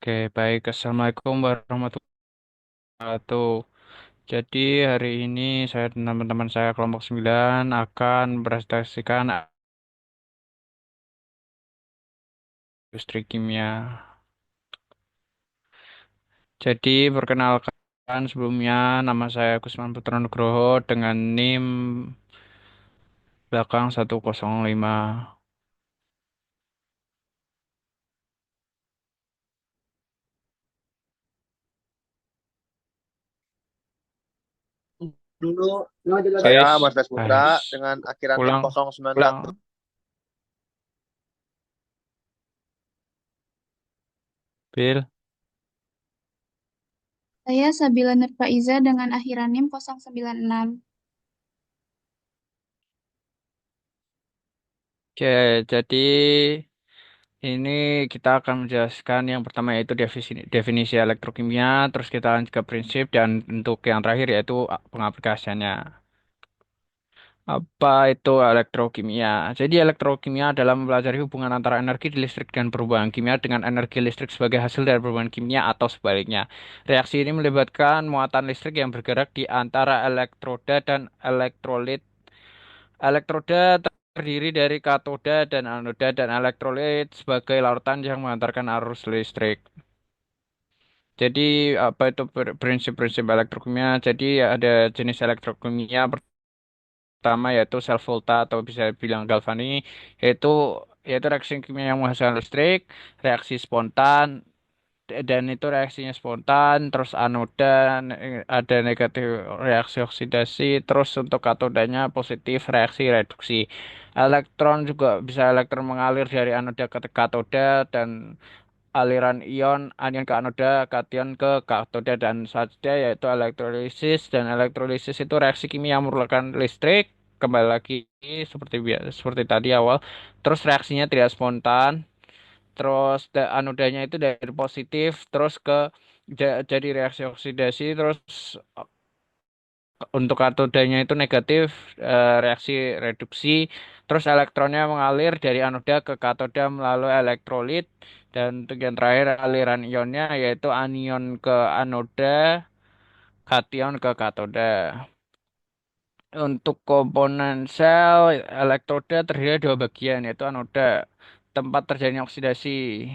Oke, baik. Assalamualaikum warahmatullahi wabarakatuh. Jadi hari ini saya dan teman-teman saya kelompok 9 akan presentasikan industri kimia. Jadi perkenalkan sebelumnya nama saya Gusman Putra Nugroho dengan NIM belakang 105. Dulu saya Guys, Mas Das Putra guys, dengan akhiran NIM pulang, 091. pulang. Bill. Saya Sabila Nurfaiza dengan akhiran NIM 096. Oke, jadi ini kita akan menjelaskan yang pertama yaitu definisi elektrokimia, terus kita lanjut ke prinsip, dan untuk yang terakhir yaitu pengaplikasiannya. Apa itu elektrokimia? Jadi elektrokimia adalah mempelajari hubungan antara energi listrik dan perubahan kimia dengan energi listrik sebagai hasil dari perubahan kimia atau sebaliknya. Reaksi ini melibatkan muatan listrik yang bergerak di antara elektroda dan elektrolit. Elektroda terdiri dari katoda dan anoda, dan elektrolit sebagai larutan yang mengantarkan arus listrik. Jadi apa itu prinsip-prinsip elektrokimia? Jadi ada jenis elektrokimia pertama yaitu sel volta atau bisa bilang galvani, yaitu yaitu reaksi kimia yang menghasilkan listrik, reaksi spontan, dan itu reaksinya spontan. Terus anoda ada negatif, reaksi oksidasi. Terus untuk katodanya positif, reaksi reduksi. Elektron juga bisa, elektron mengalir dari anoda ke katoda, dan aliran anion ke anoda, kation ke katoda, dan selanjutnya yaitu elektrolisis. Dan elektrolisis itu reaksi kimia yang memerlukan listrik, kembali lagi seperti biasa, seperti tadi awal. Terus reaksinya tidak spontan. Terus anodanya itu dari positif terus ke jadi reaksi oksidasi. Terus untuk katodanya itu negatif, reaksi reduksi. Terus elektronnya mengalir dari anoda ke katoda melalui elektrolit. Dan untuk yang terakhir aliran ionnya yaitu anion ke anoda, kation ke katoda. Untuk komponen sel elektroda terdiri dari dua bagian, yaitu anoda, tempat terjadinya oksidasi.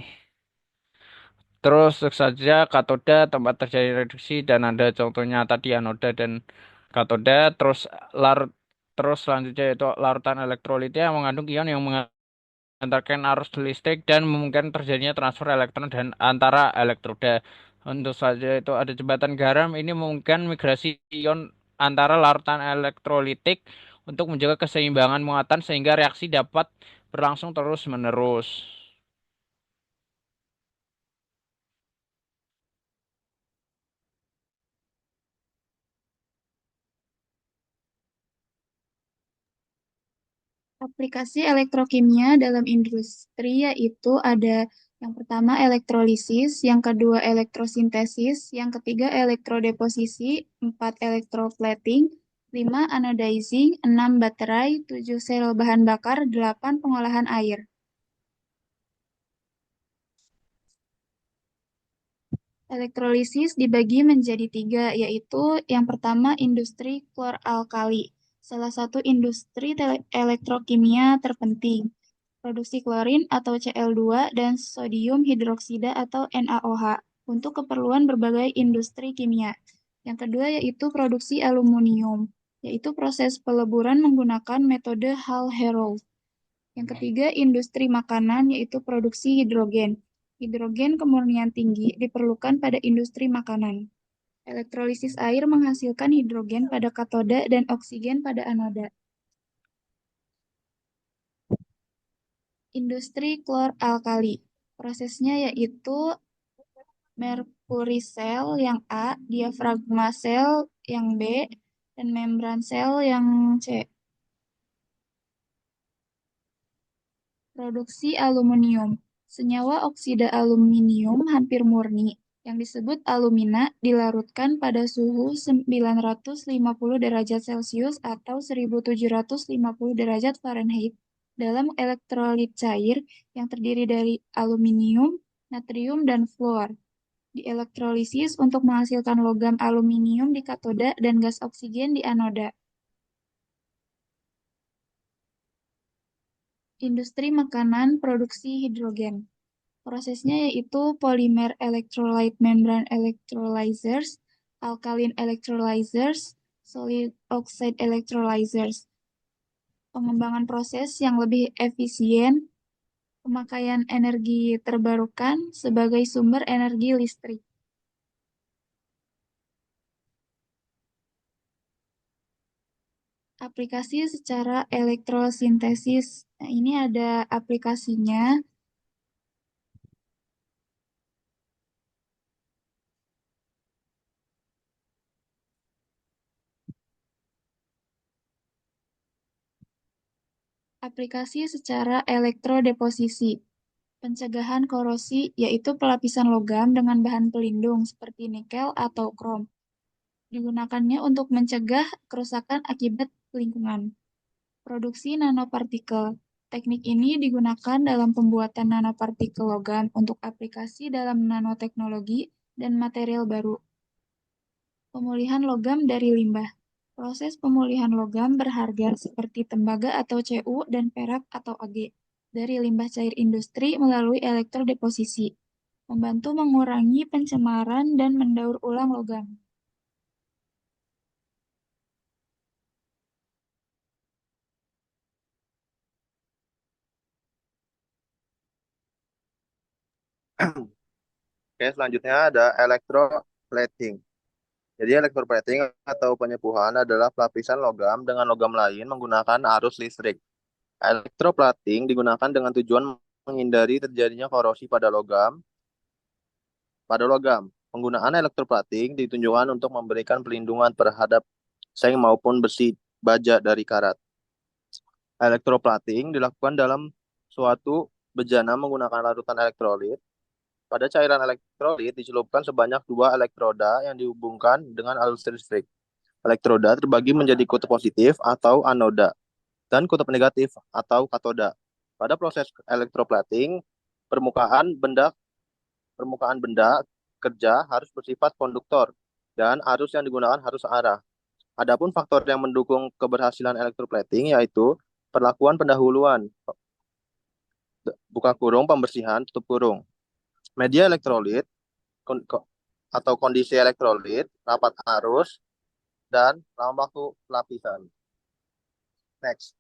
Terus tentu saja katoda, tempat terjadi reduksi, dan ada contohnya tadi anoda dan katoda. Terus larut, terus selanjutnya itu larutan elektrolitnya yang mengandung ion yang mengantarkan arus listrik dan memungkinkan terjadinya transfer elektron dan antara elektroda. Tentu saja itu ada jembatan garam, ini memungkinkan migrasi ion antara larutan elektrolitik untuk menjaga keseimbangan muatan sehingga reaksi dapat berlangsung terus-menerus. Aplikasi elektrokimia dalam industri yaitu ada yang pertama elektrolisis, yang kedua elektrosintesis, yang ketiga elektrodeposisi, empat elektroplating, lima anodizing, enam baterai, tujuh sel bahan bakar, delapan pengolahan air. Elektrolisis dibagi menjadi tiga, yaitu yang pertama industri klor-alkali, salah satu industri elektrokimia terpenting. Produksi klorin atau Cl2 dan sodium hidroksida atau NaOH untuk keperluan berbagai industri kimia. Yang kedua yaitu produksi aluminium, yaitu proses peleburan menggunakan metode Hall-Héroult. Yang ketiga, industri makanan, yaitu produksi hidrogen. Hidrogen kemurnian tinggi diperlukan pada industri makanan. Elektrolisis air menghasilkan hidrogen pada katoda dan oksigen pada anoda. Industri klor-alkali. Prosesnya yaitu merkuri sel yang A, diafragma sel yang B, dan membran sel yang C. Produksi aluminium. Senyawa oksida aluminium hampir murni, yang disebut alumina, dilarutkan pada suhu 950 derajat Celcius atau 1750 derajat Fahrenheit dalam elektrolit cair yang terdiri dari aluminium, natrium, dan fluor. Dielektrolisis untuk menghasilkan logam aluminium di katoda dan gas oksigen di anoda. Industri makanan produksi hidrogen. Prosesnya yaitu polymer electrolyte membrane electrolyzers, alkaline electrolyzers, solid oxide electrolyzers. Pengembangan proses yang lebih efisien, pemakaian energi terbarukan sebagai sumber energi listrik. Aplikasi secara elektrosintesis. Nah, ini ada aplikasinya. Aplikasi secara elektrodeposisi. Pencegahan korosi, yaitu pelapisan logam dengan bahan pelindung seperti nikel atau krom. Digunakannya untuk mencegah kerusakan akibat lingkungan. Produksi nanopartikel. Teknik ini digunakan dalam pembuatan nanopartikel logam untuk aplikasi dalam nanoteknologi dan material baru. Pemulihan logam dari limbah. Proses pemulihan logam berharga seperti tembaga atau Cu dan perak atau Ag dari limbah cair industri melalui elektrodeposisi, membantu mengurangi pencemaran dan mendaur ulang logam. Oke, selanjutnya ada electroplating. Jadi electroplating atau penyepuhan adalah pelapisan logam dengan logam lain menggunakan arus listrik. Electroplating digunakan dengan tujuan menghindari terjadinya korosi pada logam. Penggunaan electroplating ditunjukkan untuk memberikan perlindungan terhadap seng maupun besi baja dari karat. Electroplating dilakukan dalam suatu bejana menggunakan larutan elektrolit. Pada cairan elektrolit dicelupkan sebanyak 2 elektroda yang dihubungkan dengan arus listrik. Elektroda terbagi menjadi kutub positif atau anoda dan kutub negatif atau katoda. Pada proses elektroplating, permukaan benda permukaan benda kerja harus bersifat konduktor dan arus yang digunakan harus arah. Adapun faktor yang mendukung keberhasilan elektroplating yaitu perlakuan pendahuluan, buka kurung, pembersihan, tutup kurung. Media elektrolit atau kondisi elektrolit, rapat arus, dan lama waktu lapisan. Next.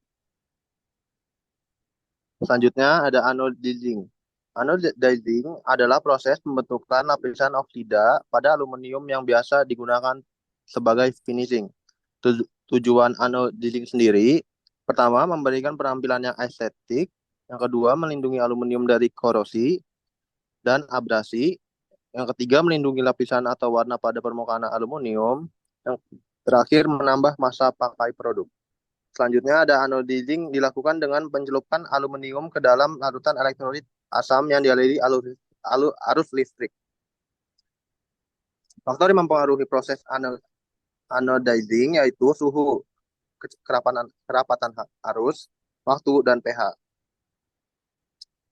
Selanjutnya ada anodizing. Anodizing adalah proses pembentukan lapisan oksida pada aluminium yang biasa digunakan sebagai finishing. Tujuan anodizing sendiri, pertama memberikan penampilan yang estetik, yang kedua melindungi aluminium dari korosi dan abrasi, yang ketiga melindungi lapisan atau warna pada permukaan aluminium, yang terakhir menambah masa pakai produk. Selanjutnya ada anodizing dilakukan dengan pencelupan aluminium ke dalam larutan elektrolit asam yang dialiri arus listrik. Faktor yang mempengaruhi proses anodizing yaitu suhu, kerapatan arus, waktu, dan pH.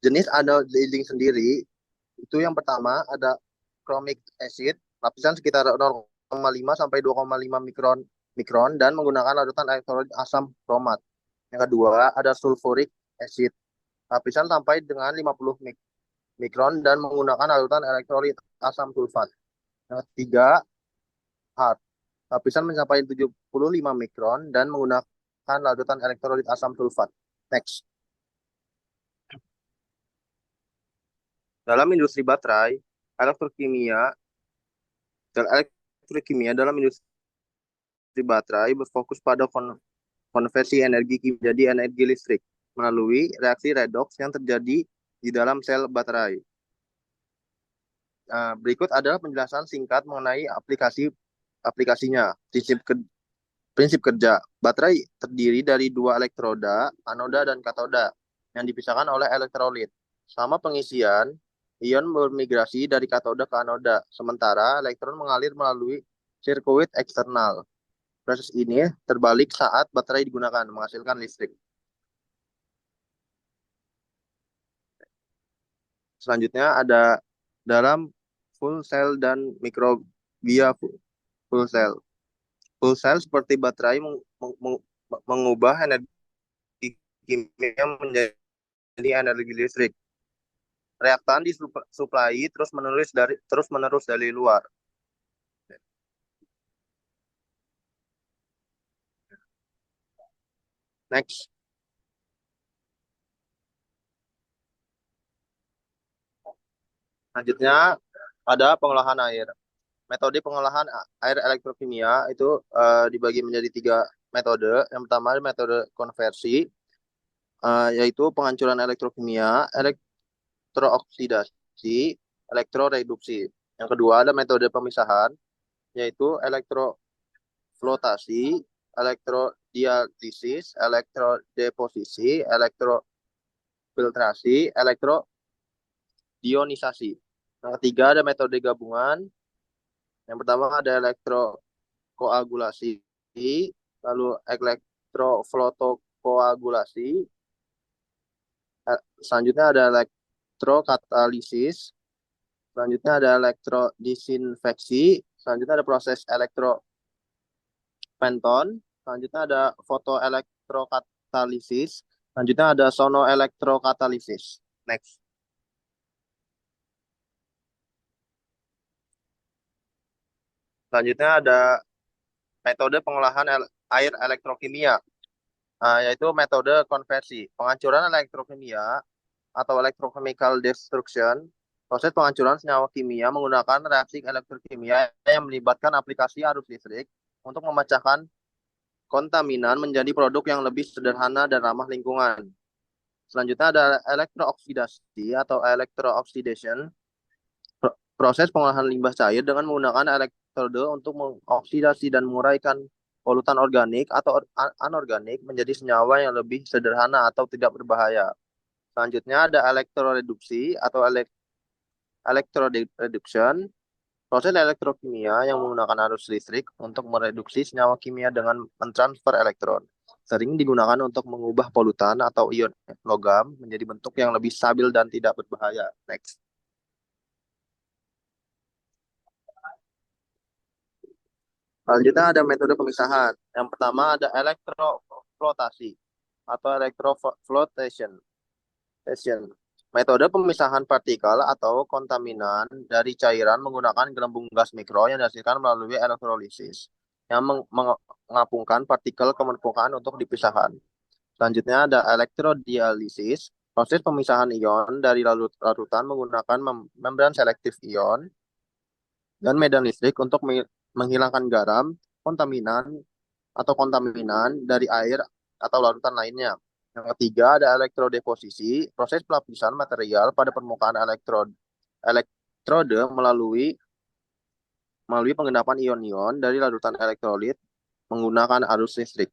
Jenis anodizing sendiri itu yang pertama ada chromic acid, lapisan sekitar 0,5 sampai 2,5 mikron dan menggunakan larutan elektrolit asam kromat. Yang kedua ada sulfuric acid, lapisan sampai dengan 50 mikron dan menggunakan larutan elektrolit asam sulfat. Yang ketiga hard, lapisan mencapai 75 mikron dan menggunakan larutan elektrolit asam sulfat. Next. Dalam industri baterai, elektrokimia dalam industri baterai berfokus pada konversi energi kimia jadi energi listrik melalui reaksi redoks yang terjadi di dalam sel baterai. Berikut adalah penjelasan singkat mengenai aplikasinya. Prinsip kerja. Baterai terdiri dari 2 elektroda, anoda dan katoda, yang dipisahkan oleh elektrolit. Sama pengisian, ion bermigrasi dari katoda ke anoda, sementara elektron mengalir melalui sirkuit eksternal. Proses ini terbalik saat baterai digunakan, menghasilkan listrik. Selanjutnya ada dalam full cell dan mikrobia full cell. Full cell seperti baterai mengubah energi kimia menjadi energi listrik. Reaktan disuplai terus menerus dari luar. Next. Selanjutnya ada pengolahan air. Metode pengolahan air elektrokimia itu dibagi menjadi 3 metode. Yang pertama metode konversi, yaitu penghancuran elektrokimia, elektrooksidasi, elektroreduksi. Yang kedua ada metode pemisahan, yaitu elektroflotasi, elektrodialisis, elektrodeposisi, elektrofiltrasi, elektrodionisasi. Yang ketiga ada metode gabungan. Yang pertama ada elektrokoagulasi, lalu elektroflotokoagulasi, selanjutnya ada elektrokatalisis, selanjutnya ada elektrodisinfeksi, selanjutnya ada proses elektropenton, selanjutnya ada fotoelektrokatalisis, selanjutnya ada sonoelektrokatalisis. Next. Selanjutnya ada metode pengolahan air elektrokimia, yaitu metode konversi. Penghancuran elektrokimia atau electrochemical destruction, proses penghancuran senyawa kimia menggunakan reaksi elektrokimia yang melibatkan aplikasi arus listrik untuk memecahkan kontaminan menjadi produk yang lebih sederhana dan ramah lingkungan. Selanjutnya ada elektrooksidasi atau electrooxidation, proses pengolahan limbah cair dengan menggunakan elektrode untuk mengoksidasi dan menguraikan polutan organik atau anorganik menjadi senyawa yang lebih sederhana atau tidak berbahaya. Selanjutnya ada elektroreduksi atau elektroreduction, proses elektrokimia yang menggunakan arus listrik untuk mereduksi senyawa kimia dengan mentransfer elektron. Sering digunakan untuk mengubah polutan atau ion logam menjadi bentuk yang lebih stabil dan tidak berbahaya. Next. Selanjutnya ada metode pemisahan. Yang pertama ada elektroflotasi atau electroflotation. Metode pemisahan partikel atau kontaminan dari cairan menggunakan gelembung gas mikro yang dihasilkan melalui elektrolisis yang mengapungkan partikel ke permukaan untuk dipisahkan. Selanjutnya ada elektrodialisis, proses pemisahan ion dari larutan menggunakan membran selektif ion dan medan listrik untuk menghilangkan garam, kontaminan dari air atau larutan lainnya. Yang ketiga ada elektrodeposisi, proses pelapisan material pada permukaan elektrode melalui pengendapan ion-ion dari larutan elektrolit menggunakan arus listrik.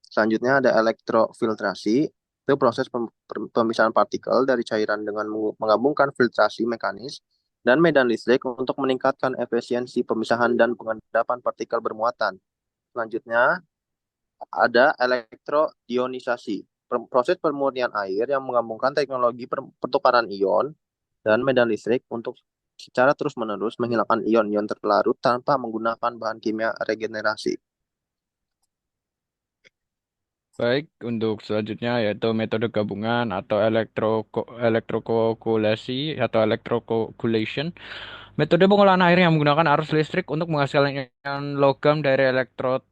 Selanjutnya ada elektrofiltrasi, itu proses pemisahan partikel dari cairan dengan menggabungkan filtrasi mekanis dan medan listrik untuk meningkatkan efisiensi pemisahan dan pengendapan partikel bermuatan. Selanjutnya ada elektrodionisasi, proses pemurnian air yang menggabungkan teknologi pertukaran ion dan medan listrik untuk secara terus-menerus menghilangkan ion-ion terlarut tanpa menggunakan bahan kimia regenerasi. Baik, untuk selanjutnya yaitu metode gabungan atau elektrokoagulasi atau electrocoagulation. Metode pengolahan air yang menggunakan arus listrik untuk menghasilkan logam dari elektrod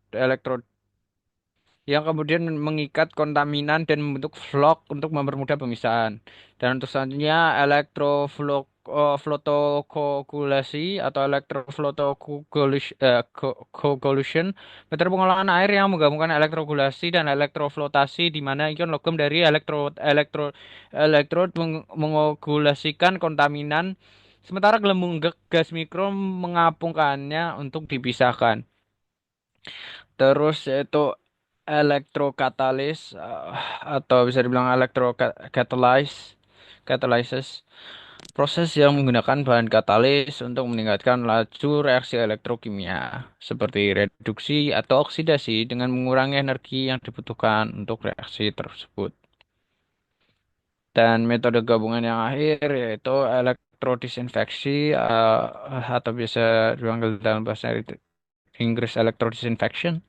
yang kemudian mengikat kontaminan dan membentuk vlog untuk mempermudah pemisahan. Dan untuk selanjutnya elektroflotokoagulasi atau elektroflotokoagulation, metode pengolahan air yang menggabungkan elektrogulasi dan elektroflotasi di mana ion logam dari elektrod mengogulasikan kontaminan sementara gelembung gas mikro mengapungkannya untuk dipisahkan. Terus yaitu elektrokatalis atau bisa dibilang catalysis, proses yang menggunakan bahan katalis untuk meningkatkan laju reaksi elektrokimia seperti reduksi atau oksidasi dengan mengurangi energi yang dibutuhkan untuk reaksi tersebut. Dan metode gabungan yang akhir yaitu elektrodisinfeksi atau biasa dipanggil dalam bahasa Inggris electrodisinfection,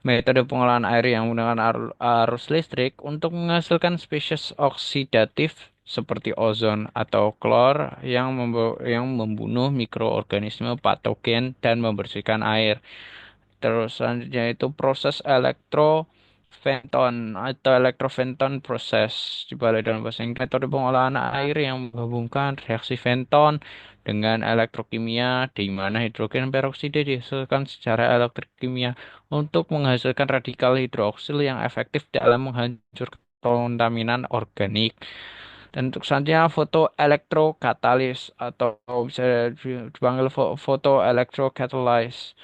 metode pengolahan air yang menggunakan arus listrik untuk menghasilkan spesies oksidatif seperti ozon atau klor yang membunuh mikroorganisme patogen dan membersihkan air. Terus selanjutnya itu proses elektroventone atau elektroventone proses dibalik dalam bahasa Inggris, metode pengolahan air yang menggabungkan reaksi Venton dengan elektrokimia di mana hidrogen peroksida dihasilkan secara elektrokimia untuk menghasilkan radikal hidroksil yang efektif dalam menghancurkan kontaminan organik. Dan untuk selanjutnya fotoelektrokatalis atau bisa dipanggil fotoelektrokatalysis.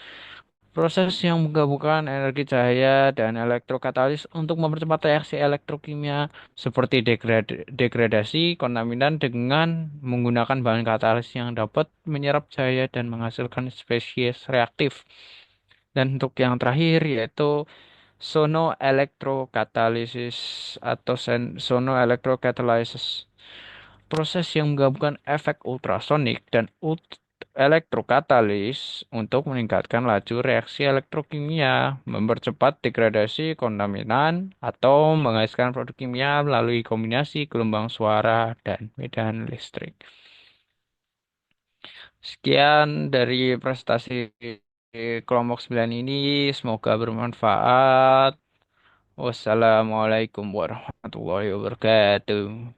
Proses yang menggabungkan energi cahaya dan elektrokatalis untuk mempercepat reaksi elektrokimia seperti degradasi kontaminan dengan menggunakan bahan katalis yang dapat menyerap cahaya dan menghasilkan spesies reaktif. Dan untuk yang terakhir yaitu sonoelektrokatalisis atau sonoelektrokatalysis. Proses yang menggabungkan efek ultrasonik dan elektrokatalis untuk meningkatkan laju reaksi elektrokimia, mempercepat degradasi kontaminan, atau menghasilkan produk kimia melalui kombinasi gelombang suara dan medan listrik. Sekian dari prestasi kelompok 9 ini, semoga bermanfaat. Wassalamualaikum warahmatullahi wabarakatuh.